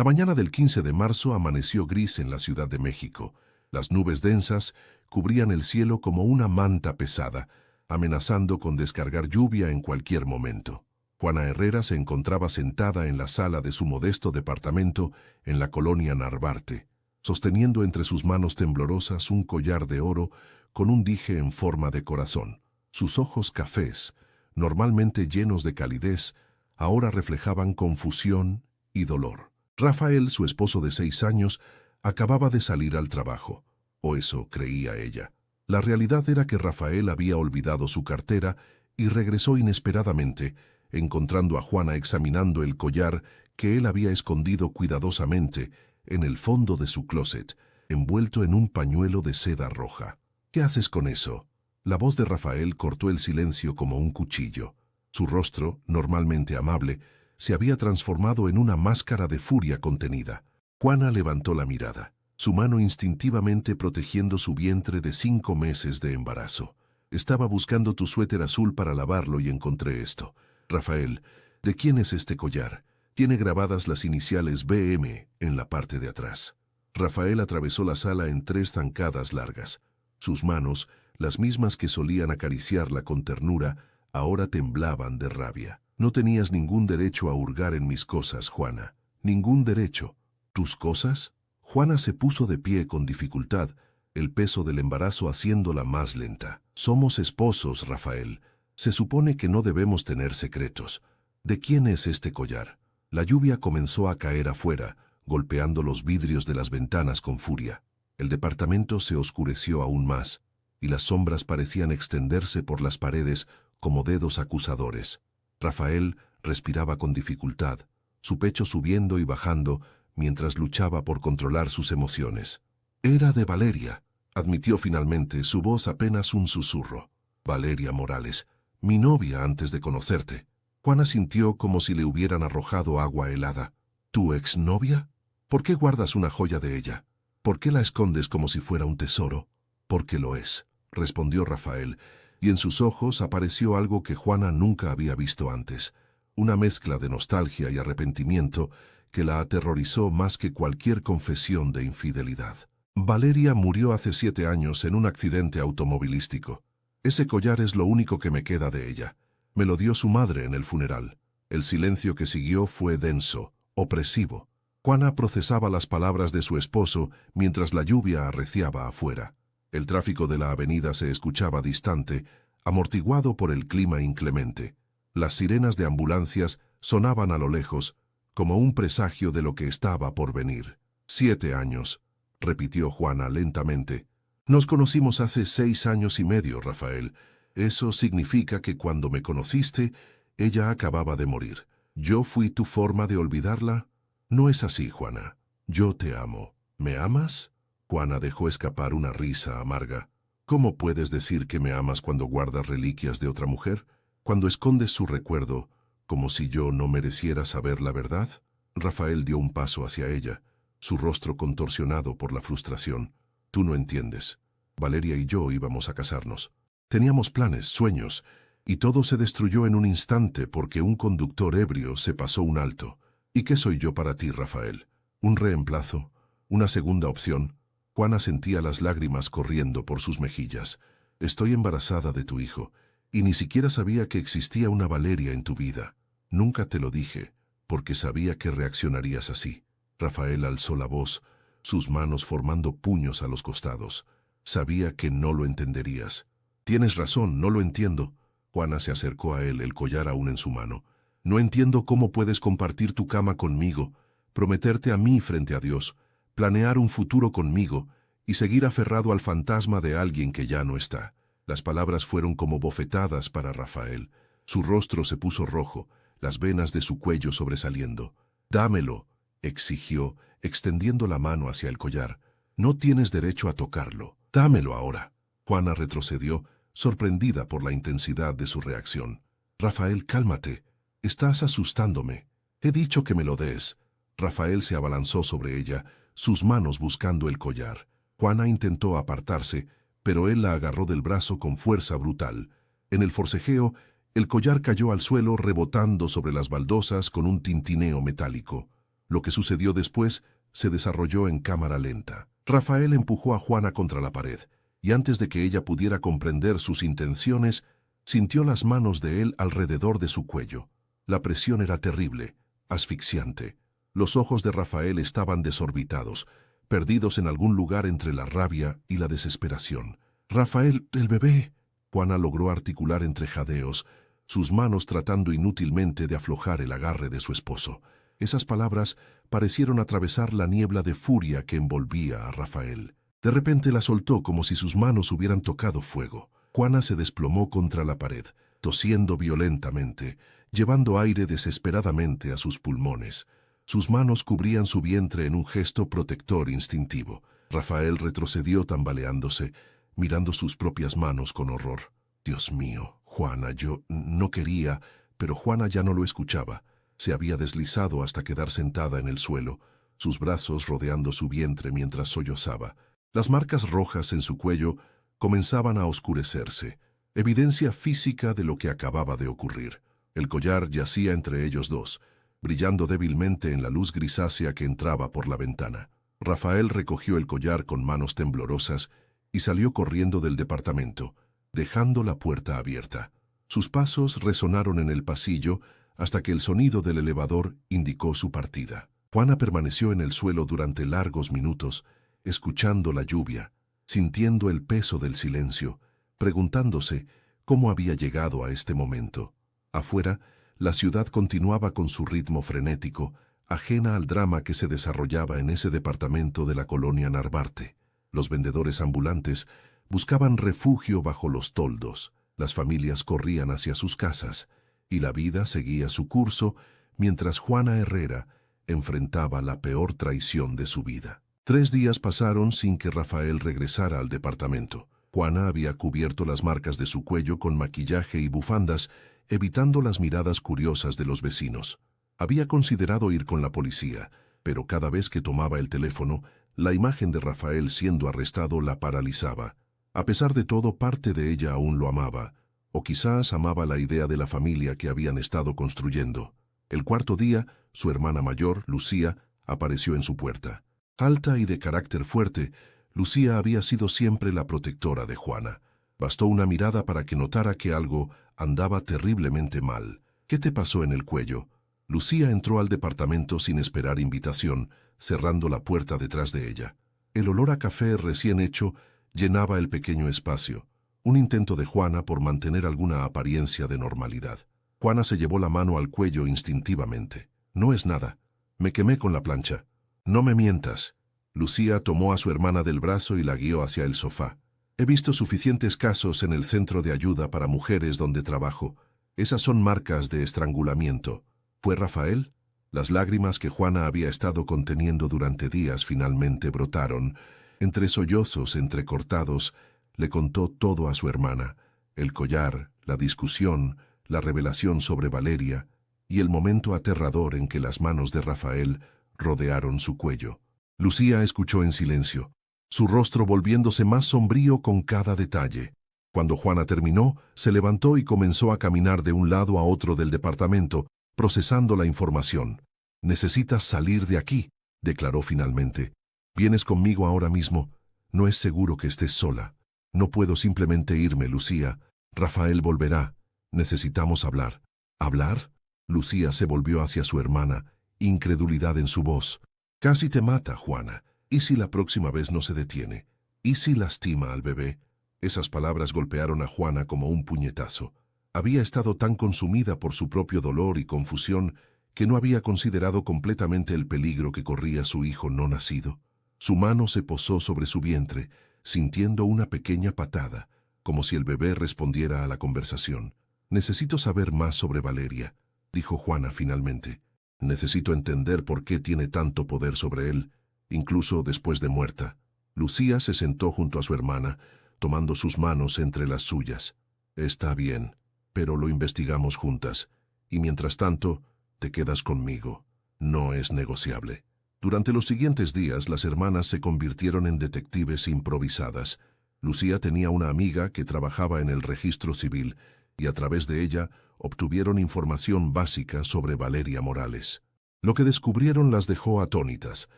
La mañana del 15 de marzo amaneció gris en la Ciudad de México. Las nubes densas cubrían el cielo como una manta pesada, amenazando con descargar lluvia en cualquier momento. Juana Herrera se encontraba sentada en la sala de su modesto departamento en la colonia Narvarte, sosteniendo entre sus manos temblorosas un collar de oro con un dije en forma de corazón. Sus ojos cafés, normalmente llenos de calidez, ahora reflejaban confusión y dolor. Rafael, su esposo de 6 años, acababa de salir al trabajo, o eso creía ella. La realidad era que Rafael había olvidado su cartera y regresó inesperadamente, encontrando a Juana examinando el collar que él había escondido cuidadosamente en el fondo de su closet, envuelto en un pañuelo de seda roja. «¿Qué haces con eso?». La voz de Rafael cortó el silencio como un cuchillo. Su rostro, normalmente amable, se había transformado en una máscara de furia contenida. Juana levantó la mirada, su mano instintivamente protegiendo su vientre de 5 meses de embarazo. «Estaba buscando tu suéter azul para lavarlo y encontré esto. Rafael, ¿de quién es este collar? Tiene grabadas las iniciales BM en la parte de atrás». Rafael atravesó la sala en 3 zancadas largas. Sus manos, las mismas que solían acariciarla con ternura, ahora temblaban de rabia. «No tenías ningún derecho a hurgar en mis cosas, Juana. Ningún derecho». «¿Tus cosas?». Juana se puso de pie con dificultad, el peso del embarazo haciéndola más lenta. «Somos esposos, Rafael. Se supone que no debemos tener secretos. ¿De quién es este collar?». La lluvia comenzó a caer afuera, golpeando los vidrios de las ventanas con furia. El departamento se oscureció aún más, y las sombras parecían extenderse por las paredes como dedos acusadores. Rafael respiraba con dificultad, su pecho subiendo y bajando mientras luchaba por controlar sus emociones. «Era de Valeria», admitió finalmente, su voz apenas un susurro. «Valeria Morales, mi novia antes de conocerte». Juana sintió como si le hubieran arrojado agua helada. «¿Tu exnovia? ¿Por qué guardas una joya de ella? ¿Por qué la escondes como si fuera un tesoro?». «Porque lo es», respondió Rafael, y en sus ojos apareció algo que Juana nunca había visto antes, una mezcla de nostalgia y arrepentimiento que la aterrorizó más que cualquier confesión de infidelidad. «Valeria murió hace 7 años en un accidente automovilístico. Ese collar es lo único que me queda de ella. Me lo dio su madre en el funeral». El silencio que siguió fue denso, opresivo. Juana procesaba las palabras de su esposo mientras la lluvia arreciaba afuera. El tráfico de la avenida se escuchaba distante, amortiguado por el clima inclemente. Las sirenas de ambulancias sonaban a lo lejos, como un presagio de lo que estaba por venir. 7 años, repitió Juana lentamente. «Nos conocimos hace 6 años y medio, Rafael. Eso significa que cuando me conociste, ella acababa de morir. ¿Yo fui tu forma de olvidarla? No es así, Juana. Yo te amo. ¿Me amas?». Juana dejó escapar una risa amarga. «¿Cómo puedes decir que me amas cuando guardas reliquias de otra mujer? Cuando escondes su recuerdo, como si yo no mereciera saber la verdad». Rafael dio un paso hacia ella, su rostro contorsionado por la frustración. «Tú no entiendes. Valeria y yo íbamos a casarnos. Teníamos planes, sueños, y todo se destruyó en un instante porque un conductor ebrio se pasó un alto. ¿Y qué soy yo para ti, Rafael? ¿Un reemplazo? ¿Una segunda opción?». Juana sentía las lágrimas corriendo por sus mejillas. «Estoy embarazada de tu hijo, y ni siquiera sabía que existía una Valeria en tu vida. Nunca te lo dije, porque sabía que reaccionarías así». Rafael alzó la voz, sus manos formando puños a los costados. «Sabía que no lo entenderías». «Tienes razón, no lo entiendo». Juana se acercó a él, el collar aún en su mano. «No entiendo cómo puedes compartir tu cama conmigo, prometerte a mí frente a Dios, planear un futuro conmigo y seguir aferrado al fantasma de alguien que ya no está». Las palabras fueron como bofetadas para Rafael. Su rostro se puso rojo, las venas de su cuello sobresaliendo. «Dámelo», exigió, extendiendo la mano hacia el collar. «No tienes derecho a tocarlo. Dámelo ahora». Juana retrocedió, sorprendida por la intensidad de su reacción. «Rafael, cálmate. Estás asustándome. He dicho que me lo des». Rafael se abalanzó sobre ella, sus manos buscando el collar. Juana intentó apartarse, pero él la agarró del brazo con fuerza brutal. En el forcejeo, el collar cayó al suelo rebotando sobre las baldosas con un tintineo metálico. Lo que sucedió después se desarrolló en cámara lenta. Rafael empujó a Juana contra la pared, y antes de que ella pudiera comprender sus intenciones, sintió las manos de él alrededor de su cuello. La presión era terrible, asfixiante. Los ojos de Rafael estaban desorbitados, perdidos en algún lugar entre la rabia y la desesperación. «Rafael, el bebé», Juana logró articular entre jadeos, sus manos tratando inútilmente de aflojar el agarre de su esposo. Esas palabras parecieron atravesar la niebla de furia que envolvía a Rafael. De repente la soltó como si sus manos hubieran tocado fuego. Juana se desplomó contra la pared, tosiendo violentamente, llevando aire desesperadamente a sus pulmones. Sus manos cubrían su vientre en un gesto protector instintivo. Rafael retrocedió tambaleándose, mirando sus propias manos con horror. «Dios mío, Juana, yo no quería», pero Juana ya no lo escuchaba. Se había deslizado hasta quedar sentada en el suelo, sus brazos rodeando su vientre mientras sollozaba. Las marcas rojas en su cuello comenzaban a oscurecerse, evidencia física de lo que acababa de ocurrir. El collar yacía entre ellos dos, brillando débilmente en la luz grisácea que entraba por la ventana. Rafael recogió el collar con manos temblorosas y salió corriendo del departamento, dejando la puerta abierta. Sus pasos resonaron en el pasillo hasta que el sonido del elevador indicó su partida. Juana permaneció en el suelo durante largos minutos, escuchando la lluvia, sintiendo el peso del silencio, preguntándose cómo había llegado a este momento. Afuera, la ciudad continuaba con su ritmo frenético, ajena al drama que se desarrollaba en ese departamento de la colonia Narvarte. Los vendedores ambulantes buscaban refugio bajo los toldos, las familias corrían hacia sus casas, y la vida seguía su curso mientras Juana Herrera enfrentaba la peor traición de su vida. 3 días pasaron sin que Rafael regresara al departamento. Juana había cubierto las marcas de su cuello con maquillaje y bufandas, evitando las miradas curiosas de los vecinos. Había considerado ir con la policía, pero cada vez que tomaba el teléfono, la imagen de Rafael siendo arrestado la paralizaba. A pesar de todo, parte de ella aún lo amaba, o quizás amaba la idea de la familia que habían estado construyendo. El 4.º día, su hermana mayor, Lucía, apareció en su puerta. Alta y de carácter fuerte, Lucía había sido siempre la protectora de Juana. Bastó una mirada para que notara que algo andaba terriblemente mal. «¿Qué te pasó en el cuello?». Lucía entró al departamento sin esperar invitación, cerrando la puerta detrás de ella. El olor a café recién hecho llenaba el pequeño espacio, un intento de Juana por mantener alguna apariencia de normalidad. Juana se llevó la mano al cuello instintivamente. «No es nada. Me quemé con la plancha». «No me mientas». Lucía tomó a su hermana del brazo y la guió hacia el sofá. «He visto suficientes casos en el centro de ayuda para mujeres donde trabajo. Esas son marcas de estrangulamiento». «¿Fue Rafael?». Las lágrimas que Juana había estado conteniendo durante días finalmente brotaron. Entre sollozos entrecortados, le contó todo a su hermana: el collar, la discusión, la revelación sobre Valeria y el momento aterrador en que las manos de Rafael rodearon su cuello. Lucía escuchó en silencio, su rostro volviéndose más sombrío con cada detalle. Cuando Juana terminó, se levantó y comenzó a caminar de un lado a otro del departamento, procesando la información. «Necesitas salir de aquí», declaró finalmente. «Vienes conmigo ahora mismo. No es seguro que estés sola. No puedo simplemente irme, Lucía. Rafael volverá. Necesitamos hablar». «¿Hablar?». Lucía se volvió hacia su hermana, incredulidad en su voz. «Casi te mata, Juana. ¿Y si la próxima vez no se detiene? ¿Y si lastima al bebé?». Esas palabras golpearon a Juana como un puñetazo. Había estado tan consumida por su propio dolor y confusión que no había considerado completamente el peligro que corría su hijo no nacido. Su mano se posó sobre su vientre, sintiendo una pequeña patada, como si el bebé respondiera a la conversación. «Necesito saber más sobre Valeria», dijo Juana finalmente. «Necesito entender por qué tiene tanto poder sobre él, incluso después de muerta». Lucía se sentó junto a su hermana, tomando sus manos entre las suyas. «Está bien, pero lo investigamos juntas, y mientras tanto, te quedas conmigo. No es negociable». Durante los siguientes días, las hermanas se convirtieron en detectives improvisadas. Lucía tenía una amiga que trabajaba en el registro civil, y a través de ella obtuvieron información básica sobre Valeria Morales. Lo que descubrieron las dejó atónitas.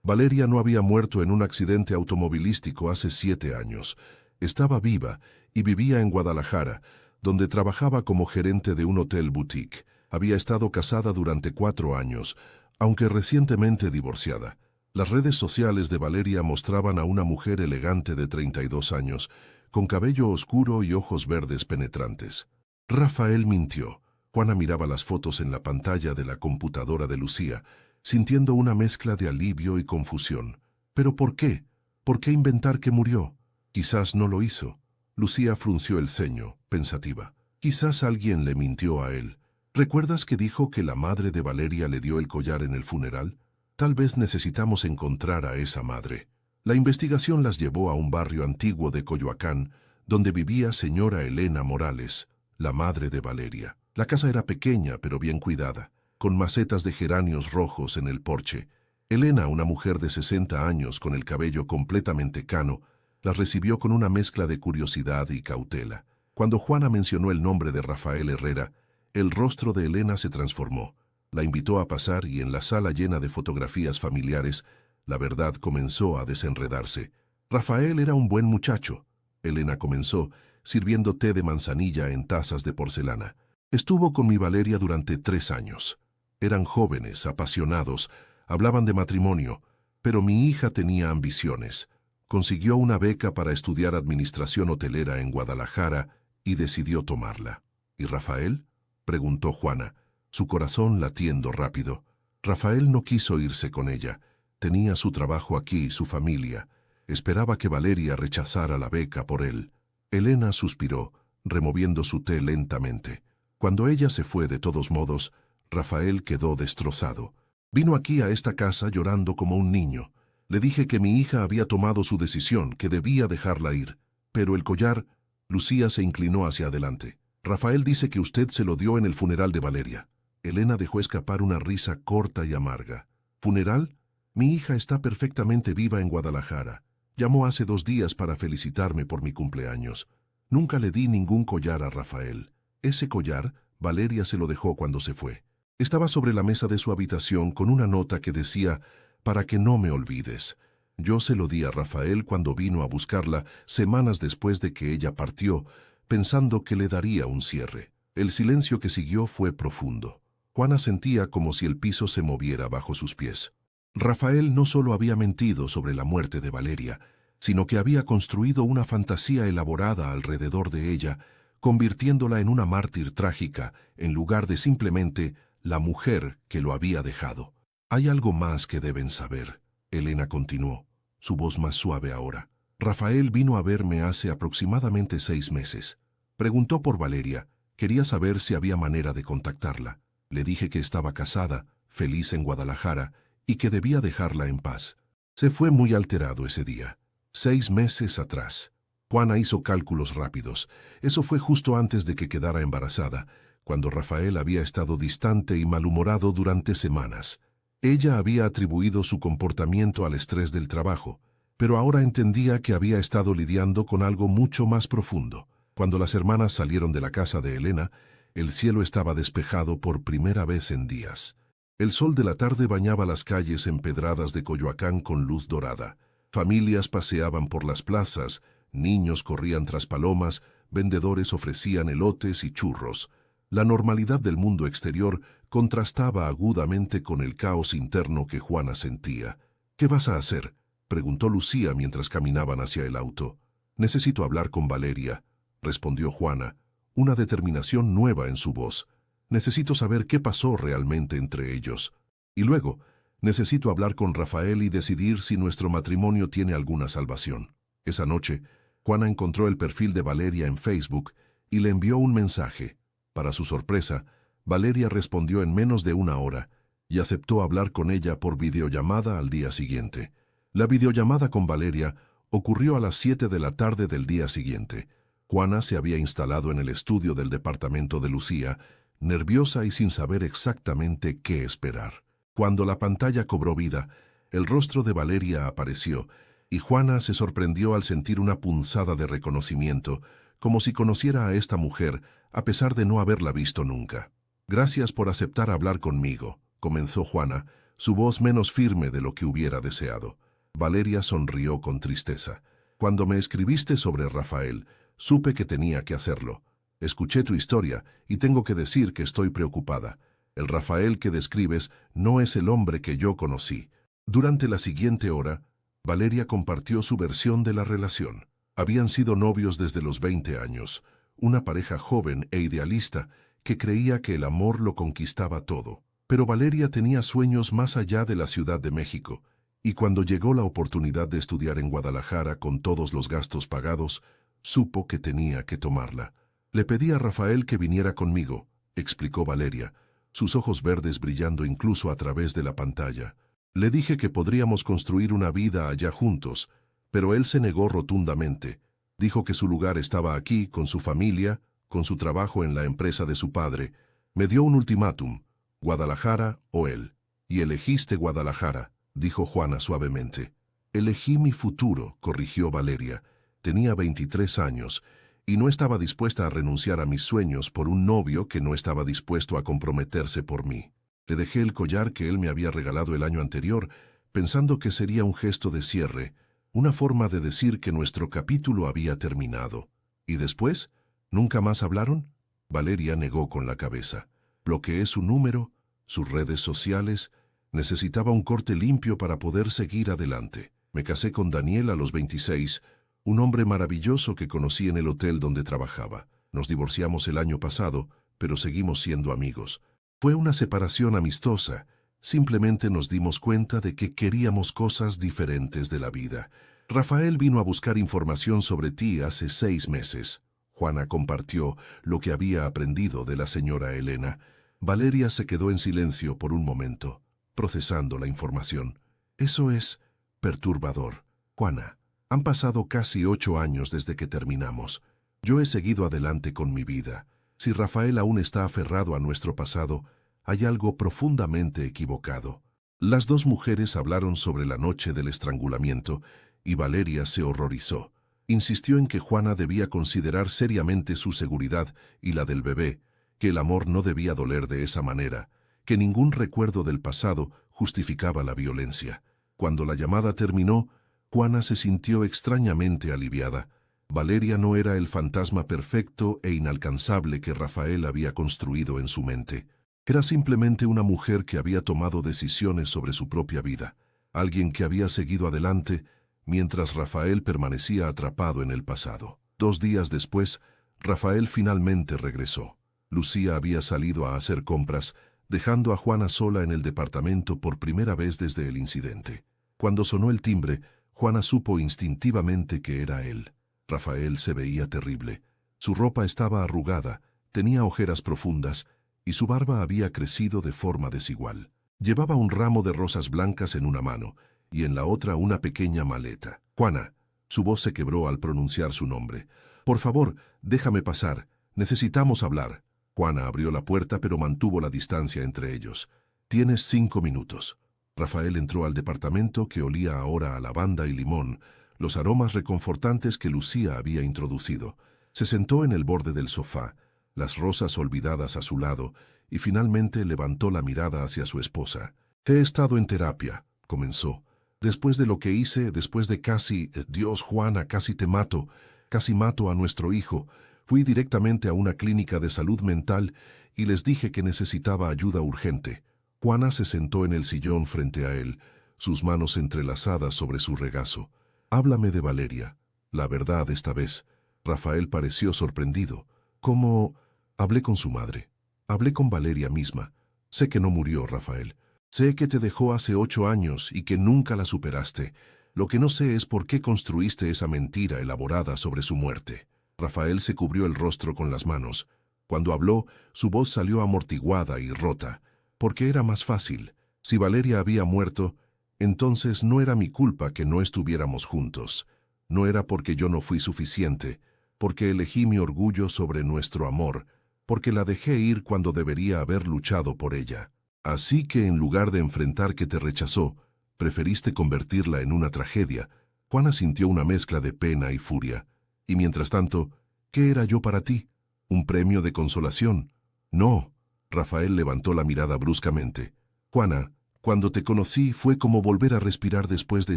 Valeria no había muerto en un accidente automovilístico hace 7 años. Estaba viva y vivía en Guadalajara, donde trabajaba como gerente de un hotel boutique. Había estado casada durante 4 años, aunque recientemente divorciada. Las redes sociales de Valeria mostraban a una mujer elegante de 32 años, con cabello oscuro y ojos verdes penetrantes. Rafael mintió. Juana miraba las fotos en la pantalla de la computadora de Lucía, sintiendo una mezcla de alivio y confusión. ¿Pero por qué? ¿Por qué inventar que murió? Quizás no lo hizo. Lucía frunció el ceño, pensativa. Quizás alguien le mintió a él. ¿Recuerdas que dijo que la madre de Valeria le dio el collar en el funeral? Tal vez necesitamos encontrar a esa madre. La investigación las llevó a un barrio antiguo de Coyoacán, donde vivía señora Elena Morales, la madre de Valeria. La casa era pequeña pero bien cuidada, con macetas de geranios rojos en el porche. Elena, una mujer de 60 años con el cabello completamente cano, las recibió con una mezcla de curiosidad y cautela. Cuando Juana mencionó el nombre de Rafael Herrera, el rostro de Elena se transformó. La invitó a pasar y en la sala llena de fotografías familiares, la verdad comenzó a desenredarse. Rafael era un buen muchacho. Elena comenzó, sirviendo té de manzanilla en tazas de porcelana. Estuvo con mi Valeria durante 3 años. Eran jóvenes, apasionados, hablaban de matrimonio, pero mi hija tenía ambiciones. Consiguió una beca para estudiar administración hotelera en Guadalajara y decidió tomarla. ¿Y Rafael?, preguntó Juana, su corazón latiendo rápido. Rafael no quiso irse con ella. Tenía su trabajo aquí, su familia. Esperaba que Valeria rechazara la beca por él. Elena suspiró, removiendo su té lentamente. Cuando ella se fue de todos modos, Rafael quedó destrozado. Vino aquí a esta casa llorando como un niño. Le dije que mi hija había tomado su decisión, que debía dejarla ir. Pero el collar... Lucía se inclinó hacia adelante. Rafael dice que usted se lo dio en el funeral de Valeria. Elena dejó escapar una risa corta y amarga. ¿Funeral? Mi hija está perfectamente viva en Guadalajara. Llamó hace 2 días para felicitarme por mi cumpleaños. Nunca le di ningún collar a Rafael. Ese collar, Valeria se lo dejó cuando se fue. Estaba sobre la mesa de su habitación con una nota que decía, «Para que no me olvides». Yo se lo di a Rafael cuando vino a buscarla semanas después de que ella partió, pensando que le daría un cierre. El silencio que siguió fue profundo. Juana sentía como si el piso se moviera bajo sus pies. Rafael no solo había mentido sobre la muerte de Valeria, sino que había construido una fantasía elaborada alrededor de ella, convirtiéndola en una mártir trágica, en lugar de simplemente la mujer que lo había dejado. «Hay algo más que deben saber», Elena continuó, su voz más suave ahora. «Rafael vino a verme hace aproximadamente 6 meses. Preguntó por Valeria, quería saber si había manera de contactarla. Le dije que estaba casada, feliz en Guadalajara, y que debía dejarla en paz. Se fue muy alterado ese día. 6 meses atrás». Juana hizo cálculos rápidos. Eso fue justo antes de que quedara embarazada, cuando Rafael había estado distante y malhumorado durante semanas. Ella había atribuido su comportamiento al estrés del trabajo, pero ahora entendía que había estado lidiando con algo mucho más profundo. Cuando las hermanas salieron de la casa de Elena, el cielo estaba despejado por primera vez en días. El sol de la tarde bañaba las calles empedradas de Coyoacán con luz dorada. Familias paseaban por las plazas, niños corrían tras palomas, vendedores ofrecían elotes y churros. La normalidad del mundo exterior contrastaba agudamente con el caos interno que Juana sentía. «¿Qué vas a hacer?», preguntó Lucía mientras caminaban hacia el auto. «Necesito hablar con Valeria», respondió Juana, una determinación nueva en su voz. «Necesito saber qué pasó realmente entre ellos. Y luego, necesito hablar con Rafael y decidir si nuestro matrimonio tiene alguna salvación». Esa noche, Juana encontró el perfil de Valeria en Facebook y le envió un mensaje. Para su sorpresa, Valeria respondió en menos de 1 hora y aceptó hablar con ella por videollamada al día siguiente. La videollamada con Valeria ocurrió a las 7 de la tarde del día siguiente. Juana se había instalado en el estudio del departamento de Lucía, nerviosa y sin saber exactamente qué esperar. Cuando la pantalla cobró vida, el rostro de Valeria apareció, y Juana se sorprendió al sentir una punzada de reconocimiento, como si conociera a esta mujer, a pesar de no haberla visto nunca. «Gracias por aceptar hablar conmigo», comenzó Juana, su voz menos firme de lo que hubiera deseado. Valeria sonrió con tristeza. Cuando me escribiste sobre Rafael, supe que tenía que hacerlo. Escuché tu historia y tengo que decir que estoy preocupada. El Rafael que describes no es el hombre que yo conocí. Durante la siguiente hora, Valeria compartió su versión de la relación. Habían sido novios desde los 20 años, una pareja joven e idealista que creía que el amor lo conquistaba todo. Pero Valeria tenía sueños más allá de la Ciudad de México, y cuando llegó la oportunidad de estudiar en Guadalajara con todos los gastos pagados, supo que tenía que tomarla. Le pedí a Rafael que viniera conmigo, explicó Valeria, sus ojos verdes brillando incluso a través de la pantalla. Le dije que podríamos construir una vida allá juntos, pero él se negó rotundamente. Dijo que su lugar estaba aquí, con su familia, con su trabajo en la empresa de su padre. Me dio un ultimátum, Guadalajara o él. Y elegiste Guadalajara, dijo Juana suavemente. Elegí mi futuro, corrigió Valeria. Tenía 23 años y no estaba dispuesta a renunciar a mis sueños por un novio que no estaba dispuesto a comprometerse por mí. Le dejé el collar que él me había regalado el año anterior, pensando que sería un gesto de cierre, una forma de decir que nuestro capítulo había terminado. ¿Y después? ¿Nunca más hablaron? Valeria negó con la cabeza. Bloqueé su número, sus redes sociales. Necesitaba un corte limpio para poder seguir adelante. Me casé con Daniel a los 26, un hombre maravilloso que conocí en el hotel donde trabajaba. Nos divorciamos el año pasado, pero seguimos siendo amigos. Fue una separación amistosa. Simplemente nos dimos cuenta de que queríamos cosas diferentes de la vida. Rafael vino a buscar información sobre ti hace 6 meses. Juana compartió lo que había aprendido de la señora Elena. Valeria se quedó en silencio por un momento, procesando la información. Eso es perturbador. Juana, han pasado casi 8 años desde que terminamos. Yo he seguido adelante con mi vida. Si Rafael aún está aferrado a nuestro pasado, hay algo profundamente equivocado. Las dos mujeres hablaron sobre la noche del estrangulamiento y Valeria se horrorizó. Insistió en que Juana debía considerar seriamente su seguridad y la del bebé, que el amor no debía doler de esa manera, que ningún recuerdo del pasado justificaba la violencia. Cuando la llamada terminó, Juana se sintió extrañamente aliviada. Valeria no era el fantasma perfecto e inalcanzable que Rafael había construido en su mente. Era simplemente una mujer que había tomado decisiones sobre su propia vida, alguien que había seguido adelante mientras Rafael permanecía atrapado en el pasado. 2 días después, Rafael finalmente regresó. Lucía había salido a hacer compras, dejando a Juana sola en el departamento por primera vez desde el incidente. Cuando sonó el timbre, Juana supo instintivamente que era él. Rafael se veía terrible. Su ropa estaba arrugada, tenía ojeras profundas, y su barba había crecido de forma desigual. Llevaba un ramo de rosas blancas en una mano, y en la otra una pequeña maleta. Juana, su voz se quebró al pronunciar su nombre. Por favor, déjame pasar. Necesitamos hablar. Juana abrió la puerta pero mantuvo la distancia entre ellos. Tienes 5 minutos. Rafael entró al departamento que olía ahora a lavanda y limón, los aromas reconfortantes que Lucía había introducido. Se sentó en el borde del sofá, las rosas olvidadas a su lado, y finalmente levantó la mirada hacia su esposa. He estado en terapia, comenzó. Después de lo que hice, después de casi... Dios, Juana, casi te mato. Casi mato a nuestro hijo. Fui directamente a una clínica de salud mental y les dije que necesitaba ayuda urgente. Juana se sentó en el sillón frente a él, sus manos entrelazadas sobre su regazo. Háblame de Valeria. La verdad esta vez. Rafael pareció sorprendido. ¿Cómo? Hablé con su madre. Hablé con Valeria misma. Sé que no murió, Rafael. Sé que te dejó hace 8 años y que nunca la superaste. Lo que no sé es por qué construiste esa mentira elaborada sobre su muerte. Rafael se cubrió el rostro con las manos. Cuando habló, su voz salió amortiguada y rota. Porque era más fácil. Si Valeria había muerto, entonces no era mi culpa que no estuviéramos juntos. No era porque yo no fui suficiente, porque elegí mi orgullo sobre nuestro amor, porque la dejé ir cuando debería haber luchado por ella. Así que en lugar de enfrentar que te rechazó, preferiste convertirla en una tragedia. Juana sintió una mezcla de pena y furia. Y mientras tanto, ¿qué era yo para ti? ¿Un premio de consolación? No. Rafael levantó la mirada bruscamente. Juana, cuando te conocí fue como volver a respirar después de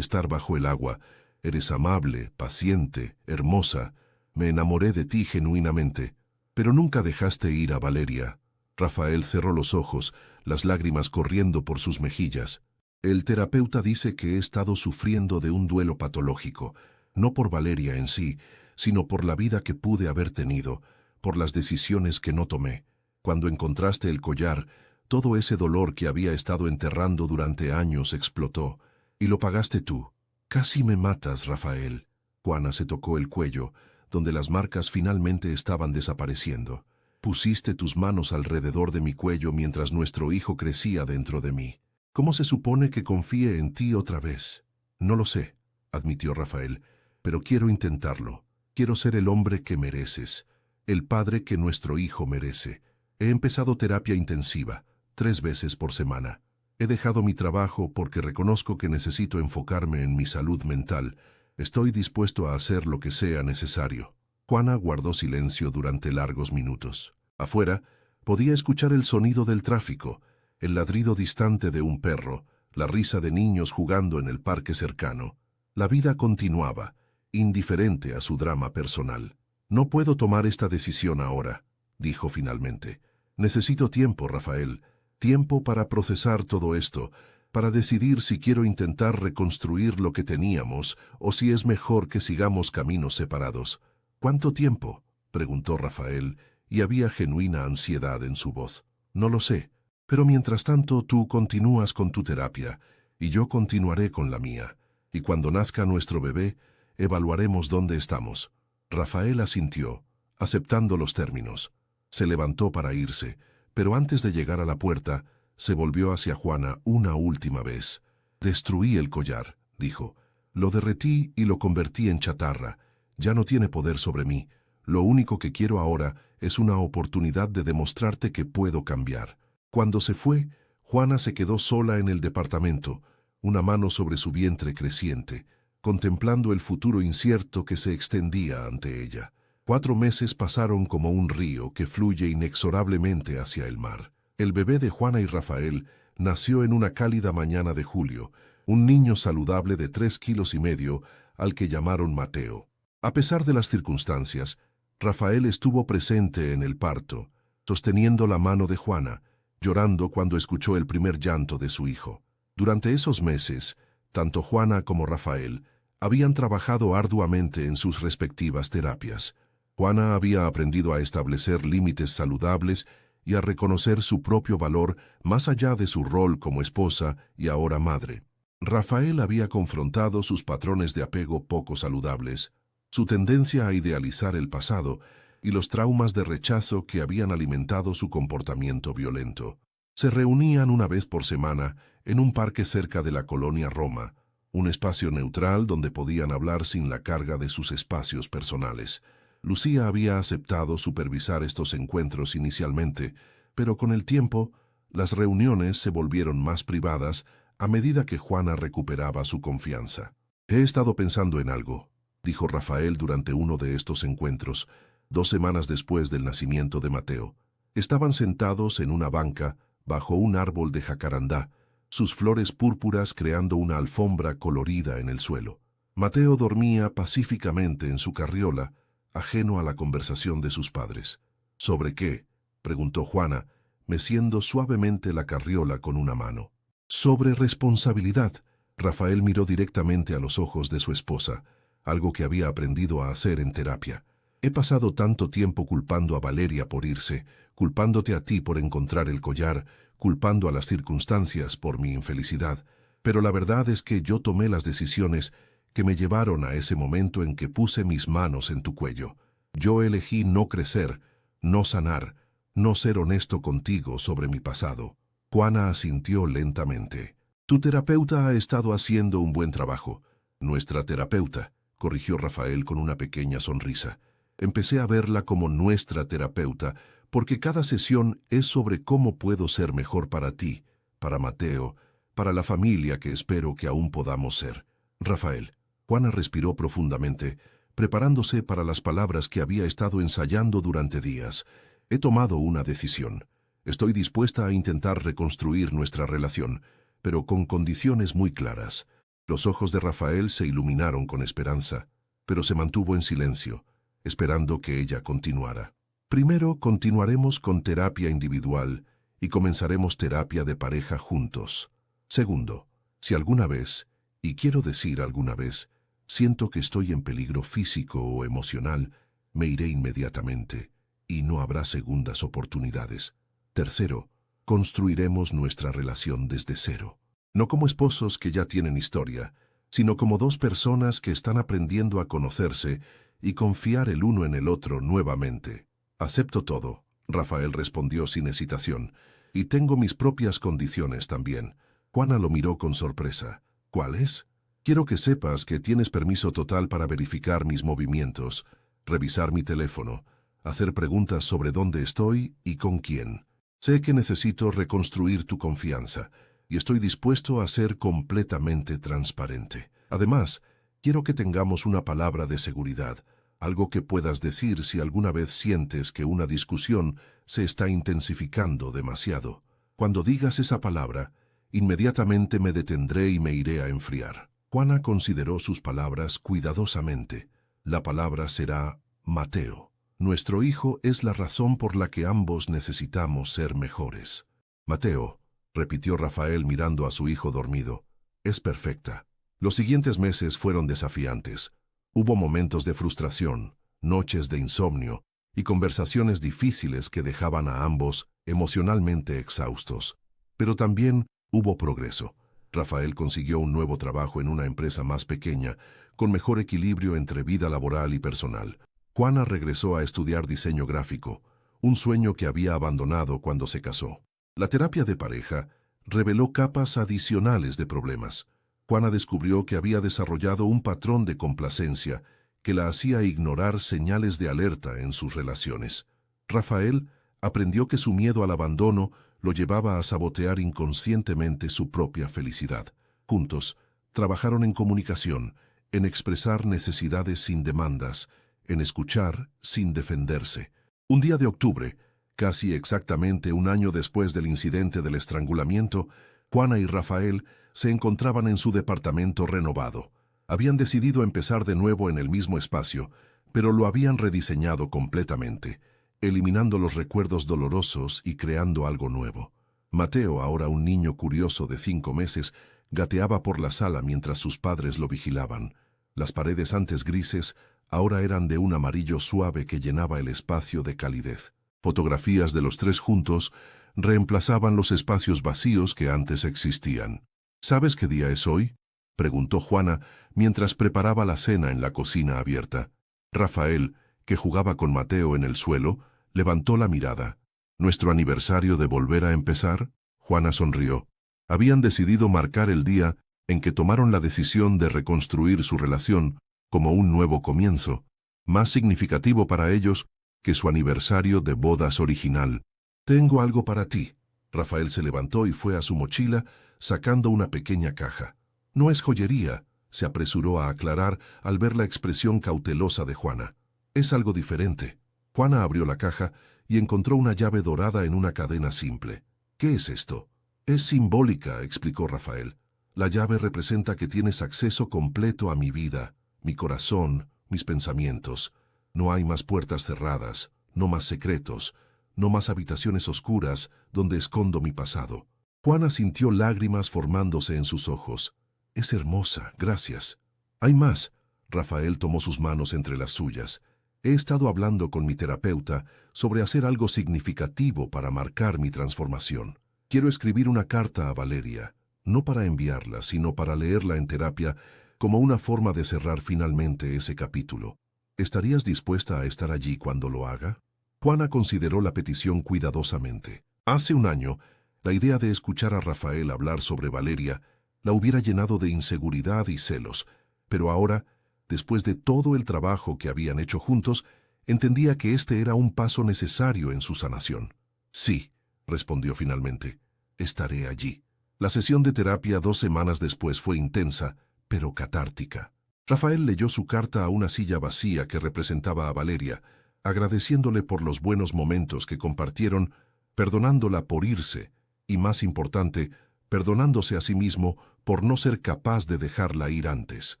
estar bajo el agua. Eres amable, paciente, hermosa. Me enamoré de ti genuinamente. Pero nunca dejaste ir a Valeria. Rafael cerró los ojos, las lágrimas corriendo por sus mejillas. El terapeuta dice que he estado sufriendo de un duelo patológico, no por Valeria en sí, sino por la vida que pude haber tenido, por las decisiones que no tomé. Cuando encontraste el collar, todo ese dolor que había estado enterrando durante años explotó, y lo pagaste tú. Casi me matas, Rafael. Juana se tocó el cuello, donde las marcas finalmente estaban desapareciendo. Pusiste tus manos alrededor de mi cuello mientras nuestro hijo crecía dentro de mí. ¿Cómo se supone que confíe en ti otra vez? No lo sé, admitió Rafael, pero quiero intentarlo. Quiero ser el hombre que mereces, el padre que nuestro hijo merece. He empezado terapia intensiva, 3 veces por semana. He dejado mi trabajo porque reconozco que necesito enfocarme en mi salud mental. Estoy dispuesto a hacer lo que sea necesario. Juana guardó silencio durante largos minutos. Afuera, podía escuchar el sonido del tráfico, el ladrido distante de un perro, la risa de niños jugando en el parque cercano. La vida continuaba, indiferente a su drama personal. No puedo tomar esta decisión ahora, dijo finalmente. Necesito tiempo, Rafael, tiempo para procesar todo esto, para decidir si quiero intentar reconstruir lo que teníamos o si es mejor que sigamos caminos separados. ¿Cuánto tiempo?, preguntó Rafael, y había genuina ansiedad en su voz. No lo sé, pero mientras tanto tú continúas con tu terapia, y yo continuaré con la mía, y cuando nazca nuestro bebé, evaluaremos dónde estamos. Rafael asintió, aceptando los términos. Se levantó para irse, pero antes de llegar a la puerta, se volvió hacia Juana una última vez. Destruí el collar, dijo. Lo derretí y lo convertí en chatarra. Ya no tiene poder sobre mí. Lo único que quiero ahora es una oportunidad de demostrarte que puedo cambiar. Cuando se fue, Juana se quedó sola en el departamento, una mano sobre su vientre creciente, contemplando el futuro incierto que se extendía ante ella. 4 meses pasaron como un río que fluye inexorablemente hacia el mar. El bebé de Juana y Rafael nació en una cálida mañana de julio, un niño saludable de 3,5 kilos al que llamaron Mateo. A pesar de las circunstancias, Rafael estuvo presente en el parto, sosteniendo la mano de Juana, llorando cuando escuchó el primer llanto de su hijo. Durante esos meses, tanto Juana como Rafael habían trabajado arduamente en sus respectivas terapias. Juana había aprendido a establecer límites saludables y a reconocer su propio valor más allá de su rol como esposa y ahora madre. Rafael había confrontado sus patrones de apego poco saludables, su tendencia a idealizar el pasado y los traumas de rechazo que habían alimentado su comportamiento violento. Se reunían una vez por semana en un parque cerca de la colonia Roma, un espacio neutral donde podían hablar sin la carga de sus espacios personales. Lucía había aceptado supervisar estos encuentros inicialmente, pero con el tiempo, las reuniones se volvieron más privadas a medida que Juana recuperaba su confianza. He estado pensando en algo, dijo Rafael durante uno de estos encuentros, 2 semanas después del nacimiento de Mateo. Estaban sentados en una banca bajo un árbol de jacarandá, sus flores púrpuras creando una alfombra colorida en el suelo. Mateo dormía pacíficamente en su carriola, ajeno a la conversación de sus padres. ¿Sobre qué?, preguntó Juana, meciendo suavemente la carriola con una mano. Sobre responsabilidad. Rafael miró directamente a los ojos de su esposa, algo que había aprendido a hacer en terapia. He pasado tanto tiempo culpando a Valeria por irse, culpándote a ti por encontrar el collar, culpando a las circunstancias por mi infelicidad, pero la verdad es que yo tomé las decisiones que me llevaron a ese momento en que puse mis manos en tu cuello. Yo elegí no crecer, no sanar, no ser honesto contigo sobre mi pasado. Juana asintió lentamente. Tu terapeuta ha estado haciendo un buen trabajo. Nuestra terapeuta, corrigió Rafael con una pequeña sonrisa. Empecé a verla como nuestra terapeuta, porque cada sesión es sobre cómo puedo ser mejor para ti, para Mateo, para la familia que espero que aún podamos ser. Rafael. Juana respiró profundamente, preparándose para las palabras que había estado ensayando durante días. He tomado una decisión. Estoy dispuesta a intentar reconstruir nuestra relación, pero con condiciones muy claras. Los ojos de Rafael se iluminaron con esperanza, pero se mantuvo en silencio, esperando que ella continuara. Primero continuaremos con terapia individual y comenzaremos terapia de pareja juntos. Segundo, si alguna vez, y quiero decir alguna vez, siento que estoy en peligro físico o emocional, me iré inmediatamente y no habrá segundas oportunidades. Tercero, construiremos nuestra relación desde cero. No como esposos que ya tienen historia, sino como dos personas que están aprendiendo a conocerse y confiar el uno en el otro nuevamente. Acepto todo, Rafael respondió sin hesitación, y tengo mis propias condiciones también. Juana lo miró con sorpresa. ¿Cuáles? Quiero que sepas que tienes permiso total para verificar mis movimientos, revisar mi teléfono, hacer preguntas sobre dónde estoy y con quién. Sé que necesito reconstruir tu confianza y estoy dispuesto a ser completamente transparente. Además, quiero que tengamos una palabra de seguridad, algo que puedas decir si alguna vez sientes que una discusión se está intensificando demasiado. Cuando digas esa palabra, inmediatamente me detendré y me iré a enfriar. Juana consideró sus palabras cuidadosamente. La palabra será Mateo. Nuestro hijo es la razón por la que ambos necesitamos ser mejores. Mateo, repitió Rafael mirando a su hijo dormido, es perfecta. Los siguientes meses fueron desafiantes. Hubo momentos de frustración, noches de insomnio y conversaciones difíciles que dejaban a ambos emocionalmente exhaustos. Pero también hubo progreso. Rafael consiguió un nuevo trabajo en una empresa más pequeña, con mejor equilibrio entre vida laboral y personal. Juana regresó a estudiar diseño gráfico, un sueño que había abandonado cuando se casó. La terapia de pareja reveló capas adicionales de problemas. Juana descubrió que había desarrollado un patrón de complacencia que la hacía ignorar señales de alerta en sus relaciones. Rafael aprendió que su miedo al abandono lo llevaba a sabotear inconscientemente su propia felicidad. Juntos, trabajaron en comunicación, en expresar necesidades sin demandas, en escuchar sin defenderse. Un día de octubre, casi exactamente un año después del incidente del estrangulamiento, Juana y Rafael se encontraban en su departamento renovado. Habían decidido empezar de nuevo en el mismo espacio, pero lo habían rediseñado completamente, eliminando los recuerdos dolorosos y creando algo nuevo. Mateo, ahora un niño curioso de 5 meses, gateaba por la sala mientras sus padres lo vigilaban. Las paredes antes grises ahora eran de un amarillo suave que llenaba el espacio de calidez. Fotografías de los tres juntos reemplazaban los espacios vacíos que antes existían. ¿Sabes qué día es hoy?, preguntó Juana mientras preparaba la cena en la cocina abierta. Rafael, que jugaba con Mateo en el suelo, levantó la mirada. ¿Nuestro aniversario de volver a empezar? Juana sonrió. Habían decidido marcar el día en que tomaron la decisión de reconstruir su relación como un nuevo comienzo, más significativo para ellos que su aniversario de bodas original. Tengo algo para ti. Rafael se levantó y fue a su mochila, sacando una pequeña caja. No es joyería, se apresuró a aclarar al ver la expresión cautelosa de Juana. Es algo diferente. Juana abrió la caja y encontró una llave dorada en una cadena simple. ¿Qué es esto? Es simbólica, explicó Rafael. La llave representa que tienes acceso completo a mi vida, mi corazón, mis pensamientos. No hay más puertas cerradas, no más secretos, no más habitaciones oscuras donde escondo mi pasado. Juana sintió lágrimas formándose en sus ojos. Es hermosa, gracias. Hay más. Rafael tomó sus manos entre las suyas. He estado hablando con mi terapeuta sobre hacer algo significativo para marcar mi transformación. Quiero escribir una carta a Valeria, no para enviarla, sino para leerla en terapia como una forma de cerrar finalmente ese capítulo. ¿Estarías dispuesta a estar allí cuando lo haga? Juana consideró la petición cuidadosamente. Hace un año, la idea de escuchar a Rafael hablar sobre Valeria la hubiera llenado de inseguridad y celos, pero ahora, después de todo el trabajo que habían hecho juntos, entendía que este era un paso necesario en su sanación. Sí, respondió finalmente, estaré allí. La sesión de terapia 2 semanas después fue intensa, pero catártica. Rafael leyó su carta a una silla vacía que representaba a Valeria, agradeciéndole por los buenos momentos que compartieron, perdonándola por irse, y más importante, perdonándose a sí mismo por no ser capaz de dejarla ir antes.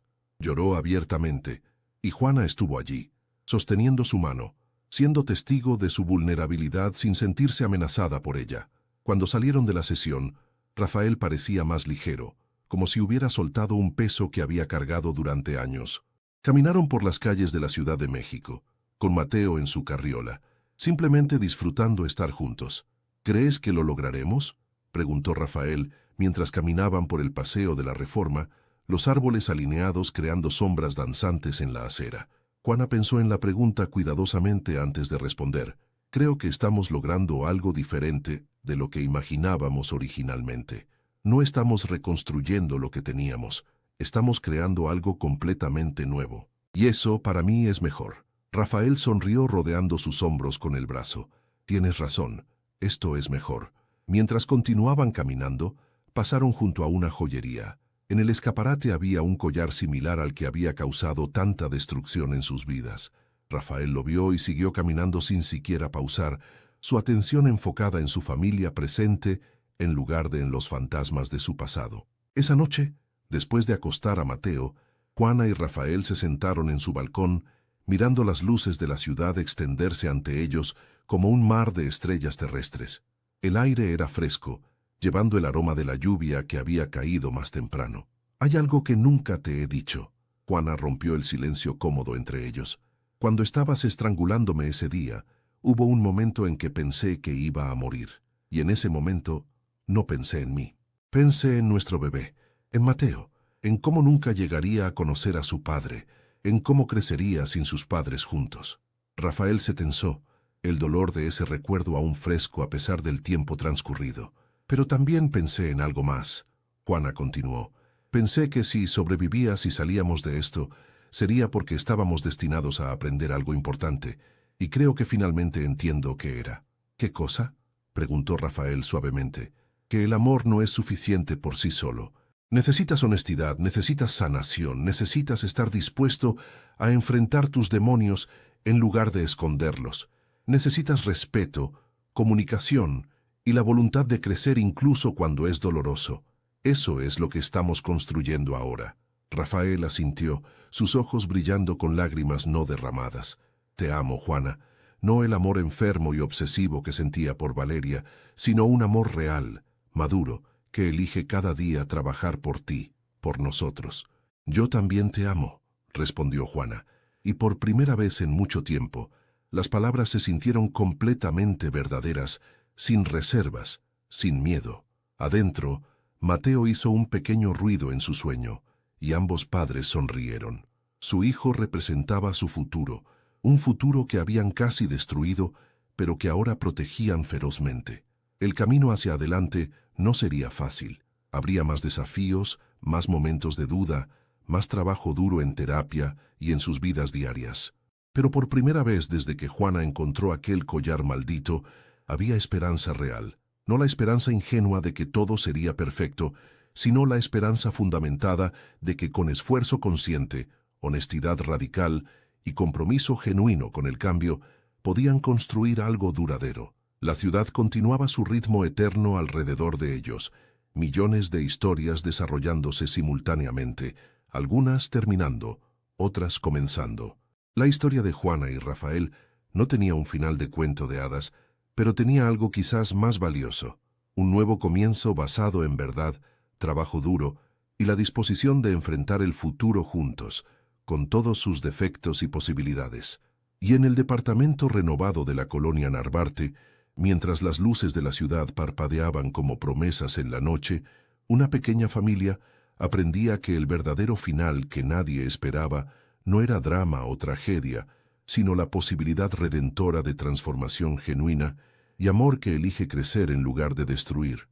Lloró abiertamente, y Juana estuvo allí, sosteniendo su mano, siendo testigo de su vulnerabilidad sin sentirse amenazada por ella. Cuando salieron de la sesión, Rafael parecía más ligero, como si hubiera soltado un peso que había cargado durante años. Caminaron por las calles de la Ciudad de México, con Mateo en su carriola, simplemente disfrutando estar juntos. ¿Crees que lo lograremos?, preguntó Rafael mientras caminaban por el Paseo de la Reforma, los árboles alineados creando sombras danzantes en la acera. Juana pensó en la pregunta cuidadosamente antes de responder. Creo que estamos logrando algo diferente de lo que imaginábamos originalmente. No estamos reconstruyendo lo que teníamos, estamos creando algo completamente nuevo. Y eso, para mí, es mejor. Rafael sonrió rodeando sus hombros con el brazo. Tienes razón, esto es mejor. Mientras continuaban caminando, pasaron junto a una joyería. En el escaparate había un collar similar al que había causado tanta destrucción en sus vidas. Rafael lo vio y siguió caminando sin siquiera pausar, su atención enfocada en su familia presente en lugar de en los fantasmas de su pasado. Esa noche, después de acostar a Mateo, Juana y Rafael se sentaron en su balcón, mirando las luces de la ciudad extenderse ante ellos como un mar de estrellas terrestres. El aire era fresco, llevando el aroma de la lluvia que había caído más temprano. «Hay algo que nunca te he dicho». Juana rompió el silencio cómodo entre ellos. «Cuando estabas estrangulándome ese día, hubo un momento en que pensé que iba a morir. Y en ese momento, no pensé en mí. Pensé en nuestro bebé, en Mateo, en cómo nunca llegaría a conocer a su padre, en cómo crecería sin sus padres juntos». Rafael se tensó, el dolor de ese recuerdo aún fresco a pesar del tiempo transcurrido. «Pero también pensé en algo más», Juana continuó. «Pensé que si sobrevivías y salíamos de esto, sería porque estábamos destinados a aprender algo importante, y creo que finalmente entiendo qué era». «¿Qué cosa?», preguntó Rafael suavemente. «Que el amor no es suficiente por sí solo. Necesitas honestidad, necesitas sanación, necesitas estar dispuesto a enfrentar tus demonios en lugar de esconderlos. Necesitas respeto, comunicación y la voluntad de crecer incluso cuando es doloroso. Eso es lo que estamos construyendo ahora». Rafael asintió, sus ojos brillando con lágrimas no derramadas. «Te amo, Juana. No el amor enfermo y obsesivo que sentía por Valeria, sino un amor real, maduro, que elige cada día trabajar por ti, por nosotros». «Yo también te amo», respondió Juana, y por primera vez en mucho tiempo, las palabras se sintieron completamente verdaderas, sin reservas, sin miedo. Adentro, Mateo hizo un pequeño ruido en su sueño, y ambos padres sonrieron. Su hijo representaba su futuro, un futuro que habían casi destruido, pero que ahora protegían ferozmente. El camino hacia adelante no sería fácil. Habría más desafíos, más momentos de duda, más trabajo duro en terapia y en sus vidas diarias. Pero por primera vez desde que Juana encontró aquel collar maldito, había esperanza real. No la esperanza ingenua de que todo sería perfecto, sino la esperanza fundamentada de que con esfuerzo consciente, honestidad radical y compromiso genuino con el cambio, podían construir algo duradero. La ciudad continuaba su ritmo eterno alrededor de ellos, millones de historias desarrollándose simultáneamente, algunas terminando, otras comenzando. La historia de Juana y Rafael no tenía un final de cuento de hadas, pero tenía algo quizás más valioso, un nuevo comienzo basado en verdad, trabajo duro y la disposición de enfrentar el futuro juntos, con todos sus defectos y posibilidades. Y en el departamento renovado de la colonia Narvarte, mientras las luces de la ciudad parpadeaban como promesas en la noche, una pequeña familia aprendía que el verdadero final que nadie esperaba no era drama o tragedia, sino la posibilidad redentora de transformación genuina y amor que elige crecer en lugar de destruir.